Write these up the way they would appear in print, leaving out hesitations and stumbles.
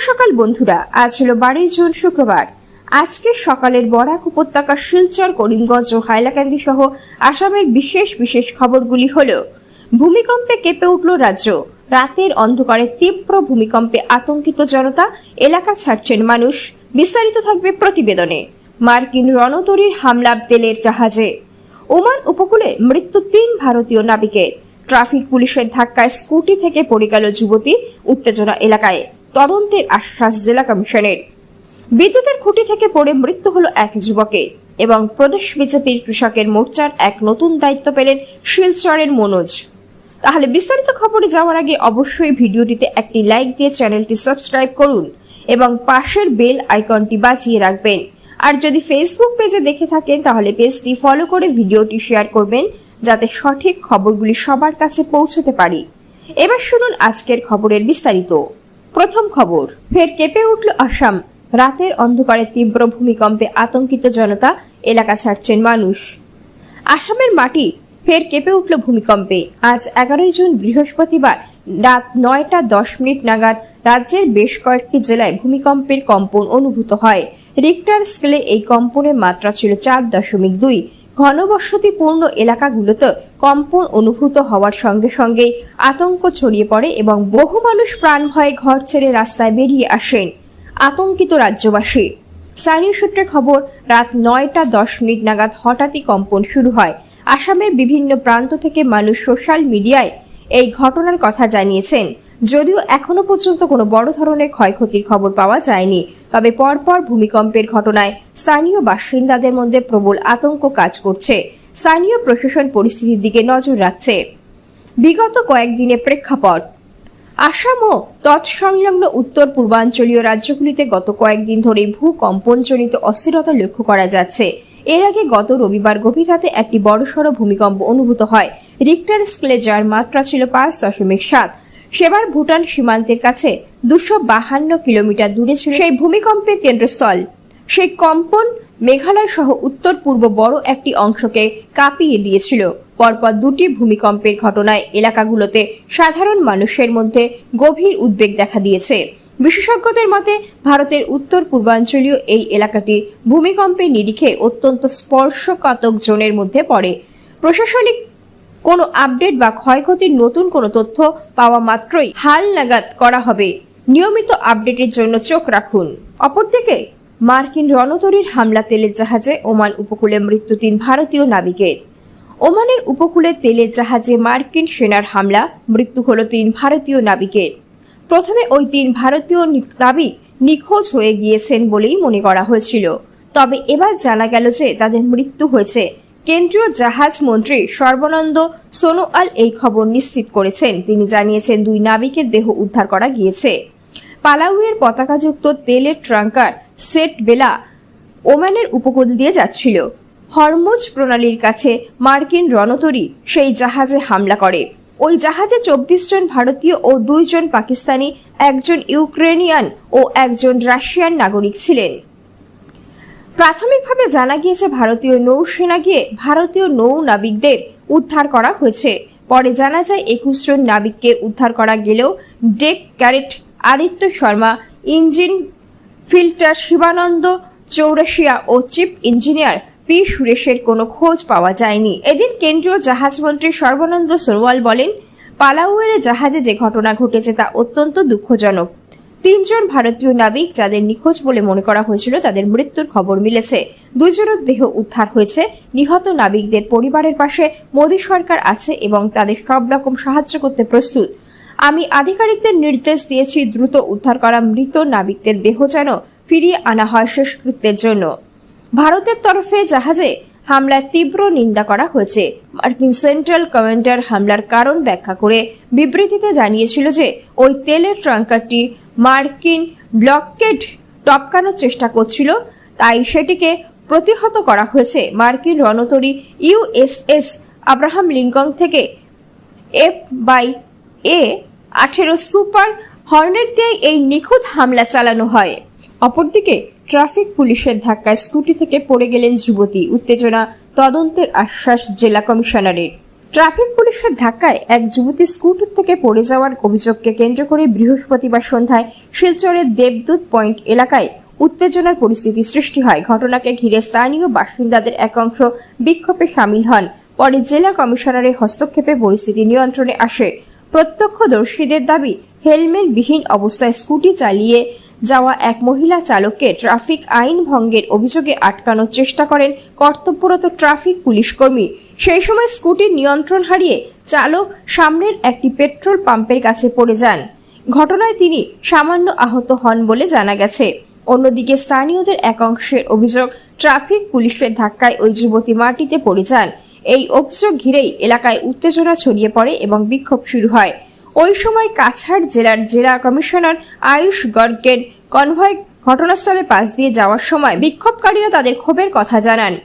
সকাল বন্ধুরা, আজ হলো 12 জুন শুক্রবার। আজকে সকালের বরাক উপত্যকা, শিলচর, করিমগঞ্জ ও হাইলাকান্দি সহ আসামের বিশেষ খবরগুলি হলো: ভূমিকম্পে কেঁপে উঠল রাজ্য, রাতের অন্ধকারে তীব্র ভূমিকম্পে আতঙ্কিত জনতা, এলাকা ছাড়ছেন মানুষ। বিস্তারিত থাকবে প্রতিবেদনে। মার্কিন রণতরীর হামলা তেলের জাহাজে। ওমান উপকূলে মৃত্যু 3 ভারতীয় নাবিকের। ট্রাফিক পুলিশের ধাক্কায় স্কুটি থেকে পড়ে গেল যুবতী, উত্তেজনা এলাকায়। তদন্তের আশ্বাস জেলা কমিশনের। বিদ্যুতের খুঁটি থেকে পড়ে মৃত্যু হলো এক যুবকের। এবং প্রদেশ বিজেপির কৃষকের মোর্চার এক নতুন দায়িত্ব পেলেন শিলচরের মনোজ। তাহলে বিস্তারিত খবরে যাওয়ার আগে অবশ্যই ভিডিওটিতে একটি লাইক দিয়ে চ্যানেলটি সাবস্ক্রাইব করুন এবং পাশের বেল আইকনটি বাজিয়ে রাখবেন। আর যদি ফেসবুক পেজে দেখে থাকেন তাহলে পেজটি ফলো করে ভিডিওটি শেয়ার করবেন, যাতে সঠিক খবরগুলি সবার কাছে পৌঁছতে পারি। এবার শুনুন আজকের খবরের বিস্তারিত। প্রথম খবর, ফের কেঁপে উঠল আসাম, রাতের অন্ধকারে তীব্র ভূমিকম্পে আতঙ্কিত জনতা, এলাকা ছাড়ছেন মানুষ। আসামের মাটি ফের কেঁপে উঠল ভূমিকম্পে। আজ 11 জুন বৃহস্পতিবার রাত 9:10 নাগাদ রাজ্যের বেশ কয়েকটি জেলায় ভূমিকম্পের কম্পন অনুভূত হয়। রিক্টার স্কেলে এই কম্পনের মাত্রা ছিল 4.2। ঘনবসতিপূর্ণ এলাকাগুলোতে কম্পন অনুভূত হওয়ার সঙ্গে সঙ্গেই আতঙ্ক ছড়িয়ে পড়ে এবং বহু মানুষ প্রাণ ভয়ে ঘর ছেড়ে রাস্তায় বেরিয়ে আসেন। আতঙ্কিত রাজ্যবাসী। স্থানীয় সূত্রে খবর, রাত 9:10 নাগাদ হঠাৎই কম্পন শুরু হয়। আসামের বিভিন্ন প্রান্ত থেকে মানুষ সোশ্যাল মিডিয়ায় এই ঘটনার কথা জানিয়েছেন। যদিও এখনো পর্যন্ত কোনো বড় ধরনের ক্ষয়ক্ষতির খবর পাওয়া যায়নি, তবে পরপর ভূমিকম্পের ঘটনায় স্থানীয় বাসিন্দাদের মধ্যে প্রবল আতঙ্ক কাজ করছে। স্থানীয় প্রশাসন পরিস্থিতির দিকে নজর রাখছে। বিগত কয়েকদিনে প্রেক্ষাপট। আসাম ও তৎসংলগ্ন উত্তর পূর্বাঞ্চলীয় রাজ্যগুলিতে গত কয়েকদিন ধরে ভূকম্পনজনিত অস্থিরতা লক্ষ্য করা যাচ্ছে। এর আগে গত রবিবার গভীর রাতে একটি বড়সড় ভূমিকম্প অনুভূত হয়। রিক্টার স্কেলে যার মাত্রা ছিল 5.7। সেবার ভুটান সীমান্তের কাছে 252 কিলোমিটার দূরে ছিল সেই ভূমিকম্পের কেন্দ্রস্থল। সেই কম্পন মেঘালয় সহ উত্তর পূর্ব বড় একটি অংশকে কাঁপিয়ে দিয়েছিল। পরপর দুটি ভূমিকম্পের ঘটনায় এলাকাগুলোতে সাধারণ মানুষের মধ্যে গভীর উদ্বেগ দেখা দিয়েছে। বিশেষজ্ঞদের মতে ভারতের উত্তর পূর্বাঞ্চলীয় এই এলাকাটি ভূমিকম্পের নিরিখে অত্যন্ত স্পর্শকাতর জোনের মধ্যে পড়ে। প্রশাসনিক কোনো আপডেট বা ক্ষয়ক্ষতির নতুন কোনো তথ্য পাওয়া মাত্রই হালনাগাদ করা হবে। নিয়মিত আপডেটের জন্য চোখ রাখুন। অপরদিকে মার্কিন রণতরীর হামলা তেলের জাহাজে। ওমান উপকূলে মৃত্যু 3 ভারতীয় নাবিকের। ওমানের উপকূলে তেলের জাহাজে মার্কিন সেনার হামলা, মৃত্যু হলো 3 ভারতীয় নাবিকের। প্রথমে ওই 3 ভারতীয় নাবিক নিখোঁজ হয়ে গিয়েছেন বলেই মনে করা হয়েছিল, তবে এবার জানা গেল যে তাদের মৃত্যু হয়েছে। কেন্দ্রীয় জাহাজ মন্ত্রী সর্বানন্দ সোনোয়াল এই খবর নিশ্চিত করেছেন। তিনি জানিয়েছেন 2 নাবিকের দেহ উদ্ধার করা গিয়েছে। পালাউয়ের পতাকাযুক্ত তেলের ট্রাঙ্কার সেট বেলা ওমানের উপকূল দিয়ে যাচ্ছিল। হরমুজ প্রণালীর কাছে মার্কিন রণতরী সেই জাহাজে হামলা করে। ওই জাহাজে 24 জন ভারতীয় ও 2 জন পাকিস্তানি, 1 জন ইউক্রেনিয়ান ও 1 জন রাশিয়ান নাগরিক ছিলেন। প্রাথমিকভাবে জানা গিয়েছে ভারতীয় নৌসেনা গিয়ে ভারতীয় নৌ নাবিকদের উদ্ধার করা হয়েছে। পরে জানা যায় 21 জন নাবিককে উদ্ধার করা গেলেও deck cadet Aditya Sharma, engine fitter Shivananda Chaurasia ও চিফ ইঞ্জিনিয়ার পি সুরেশের কোনো খোঁজ পাওয়া যায়নি। এদিন কেন্দ্রীয় জাহাজমন্ত্রী সর্বানন্দ সোনোয়াল বলেন, পালাউয়ের জাহাজে যে ঘটনা ঘটেছে তা অত্যন্ত দুঃখজনক। 3 জন ভারতীয় নাবিক যাদের নিখোঁজ বলে মনে করা হয়েছিল তাদের মৃত্যুর খবর মিলেছে। 2 জনের দেহ উদ্ধার হয়েছে। নিহত নাবিকদের পরিবারের পাশে মোদী সরকার আছে এবং তাদের সব রকম সাহায্য করতে প্রস্তুত। আমি আধিকারিকদের নির্দেশ দিয়েছি দ্রুত উদ্ধার করা মৃত নাবিকদের দেহ যেন ফিরিয়ে আনা হয় শেষকৃত্যের জন্য। ভারতের তরফে জাহাজে হামলার তীব্র নিন্দা করা হয়েছে। মার্কিন সেন্ট্রাল কমান্ডার হামলার কারণ ব্যাখ্যা করে বিবৃতিতে জানিয়েছিল যে ওই তেলের ট্রাঙ্কারটি মার্কিন ব্লকেড টপকানোর চেষ্টা করছিল, তাই সেটিকে প্রতিহত করা হয়েছে। মার্কিন রণতরী ইউএসএস আব্রাহাম লিঙ্কন থেকে F/A-18 সুপার হর্নেট দিয়ে এই নিখুঁত হামলা চালানো হয়। অপরদিকে ট্রাফিক পুলিশের ধাক্কায় স্কুটি থেকে পড়ে গেলেন যুবতী, উত্তেজনা। তদন্তের আশ্বাস জেলা কমিশনারের। ট্রাফিক পুলিশের ধাক্কায় এক যুবতী স্কুটার থেকে পড়ে যাওয়ার অভিযোগকে কেন্দ্র করে বৃহস্পতিবার সন্ধ্যায় শিলচরের দেবদূত পয়েন্ট এলাকায় উত্তেজনার পরিস্থিতি সৃষ্টি হয়। ঘটনাকে ঘিরে স্থানীয় বাসিন্দাদের একাংশ বিক্ষোভে সামিল হন। পরে জেলা কমিশনারের হস্তক্ষেপে পরিস্থিতি নিয়ন্ত্রণে আসে। প্রত্যক্ষদর্শীদের দাবি, হেলমেটবিহীন অবস্থায় স্কুটি চালিয়ে যাওয়া এক মহিলা চালককে ট্রাফিক আইন ভঙ্গের অভিযোগে আটকানোর চেষ্টা করেন কর্তব্যরত ট্রাফিক পুলিশ কর্মী। সেই সময় স্কুটির নিয়ন্ত্রণ হারিয়ে চালক সামনের একটি পেট্রোল পাম্পের কাছে পড়ে যান। ঘটনায় তিনি সামান্য আহত হন বলে জানা গেছে। অন্যদিকে স্থানীয়দের একাংশের অভিযোগ, ট্রাফিক পুলিশের ধাক্কায় ওই যুবতী মাটিতে পড়ে যান। এই অভিযোগ ঘিরেই এলাকায় উত্তেজনা ছড়িয়ে পড়ে এবং বিক্ষোভ শুরু হয়। ওই সময় কাছাড় জেলার জেলা কমিশনার আয়ুষ গর্গের কনভয় ঘটনাস্থলে পাশ দিয়ে যাওয়ার সময় বিক্ষোভকারীরা তাদের ক্ষোভের কথা জানান।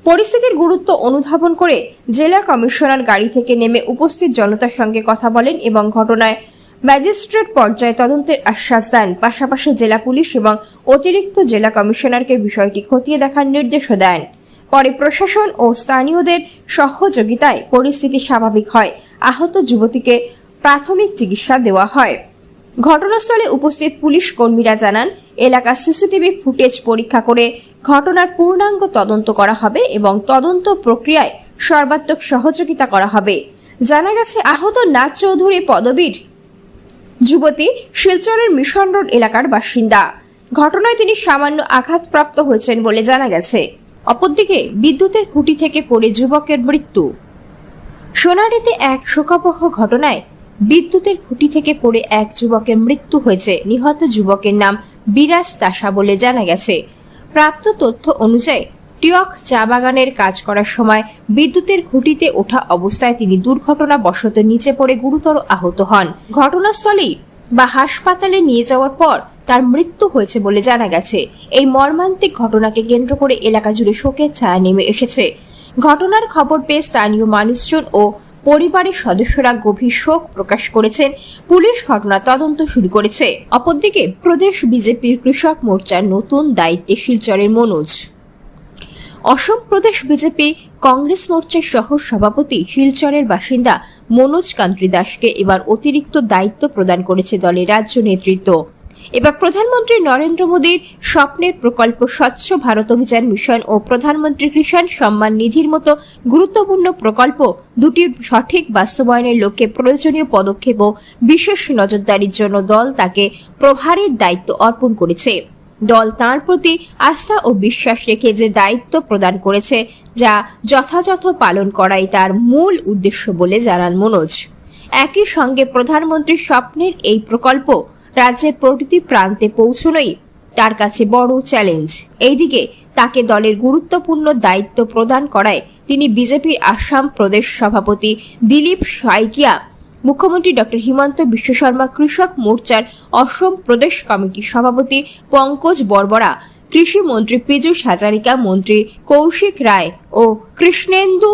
পরিস্থিতির গুরুত্ব অনুধাবন করে জেলা কমিশনার গাড়ি থেকে নেমে উপস্থিত জনতার সঙ্গে কথা বলেন এবং ঘটনায় ম্যাজিস্ট্রেট পর্যায়ে তদন্তের আশ্বাস দেন। পাশাপাশি জেলা পুলিশ এবং অতিরিক্ত জেলা কমিশনারকে বিষয়টি খতিয়ে দেখার নির্দেশও দেন। পরে প্রশাসন ও স্থানীয়দের সহযোগিতায় পরিস্থিতি স্বাভাবিক হয়। আহত যুবতীকে প্রাথমিক চিকিৎসা দেওয়া হয়। ঘটনাস্থলে উপস্থিত পুলিশ কর্মীরা জানান, এলাকার সিসিটিভি ফুটেজ পরীক্ষা করে ঘটনার পূর্ণাঙ্গ তদন্ত করা হবে এবং তদন্ত প্রক্রিয়ায় সর্বাত্মক সহযোগিতা করা হবে। জানা গেছে, আহত নাথ চৌধুরী পদবীর যুবতী শিলচরের মিশন রোড এলাকার বাসিন্দা। ঘটনায় তিনি সামান্য আঘাতপ্রাপ্ত হয়েছেন বলে জানা গেছে। অপরদিকে বিদ্যুতের খুঁটি থেকে পড়ে যুবকের মৃত্যু। সোনারীতে এক শোকাবহ ঘটনায় বিদ্যুতের খুঁটি থেকে পড়ে এক যুবকের মৃত্যু হয়েছে। নিহত যুবকের নাম বিরাজ তাসা বলে জানা গেছে। প্রাপ্ত তথ্য অনুযায়ী টিয়ক চা বাগানের কাজ করার সময় বিদ্যুতের খুঁটিতে ওঠা অবস্থায় তিনি দুর্ঘটনাবশত নিচে পড়ে গুরুতর আহত হন। ঘটনাস্থলেই বা হাসপাতালে নিয়ে যাওয়ার পর তার মৃত্যু হয়েছে বলে জানা গেছে। এই মর্মান্তিক ঘটনাকে কেন্দ্র করে এলাকা জুড়ে শোকের ছায়া নেমে এসেছে। ঘটনার খবর পেয়ে স্থানীয় মানুষজন ও পরিবারের সদস্যরা গভীর শোক প্রকাশ করেছেন। পুলিশ ঘটনা তদন্ত শুরু করেছে। অপরদিকে প্রদেশ বিজেপির কৃষক মোর্চার নতুন দায়িত্বে শিলচরের মনোজ। অসম প্রদেশ বিজেপি কংগ্রেস মোর্চার সহ সভাপতি শিলচরের বাসিন্দা মনোজ কান্ত্রি দাসকে এবার অতিরিক্ত দায়িত্ব প্রদান করেছে দলের রাজ্য নেতৃত্ব। এবার প্রধানমন্ত্রী নরেন্দ্র মোদীর স্বপ্নের প্রকল্প স্বচ্ছ ভারত অভিযান মিশন ও প্রধানমন্ত্রী কিষাণ সম্মান নিধির মতো গুরুত্বপূর্ণ প্রকল্প দুটির সঠিক বাস্তবায়নের লক্ষ্যে প্রয়োজনীয় পদক্ষেপ ও বিশেষ নজরদারির জন্য দল তাকে প্রভারীর দায়িত্ব অর্পণ করেছে। দল তাঁর প্রতি আস্থা ও বিশ্বাস রেখে যে দায়িত্ব প্রদান করেছে, যা যথাযথ পালন করাই তার মূল উদ্দেশ্য বলে জানান মনোজ। একই সঙ্গে প্রধানমন্ত্রীর স্বপ্নের এই প্রকল্প রাজ্যের প্রতিটি প্রান্তে পৌঁছানোই তার কাছে বড় চ্যালেঞ্জ। এইদিকে তাকে দলের গুরুত্বপূর্ণ দায়িত্ব প্রদান করায় তিনি বিজেপির আসাম প্রদেশ সভাপতি দিলীপ শইকিয়া, মুখ্যমন্ত্রী ডক্টর হিমন্ত বিশ্ব শর্মা, কৃষক মোর্চার অসম প্রদেশ কমিটির সভাপতি পঙ্কজ বরবরা, কৃষি মন্ত্রী পীযূষ হাজারিকা, মন্ত্রী কৌশিক রায় ও কৃষ্ণেন্দু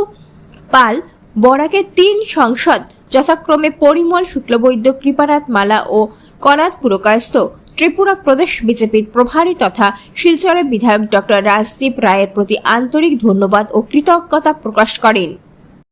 পাল বরাকে তিন সাংসদ যথাক্রমে পরিমল শুক্লবৈদ্য, কৃপানাথ মালা ও কনাথ পুরকায়স্থ, ত্রিপুরা প্রদেশ বিজেপির প্রভারী তথা শিলচরের বিধায়ক ডক্টর রাজদীপ রায়ের প্রতি আন্তরিক ধন্যবাদ ও কৃতজ্ঞতা প্রকাশ করেন।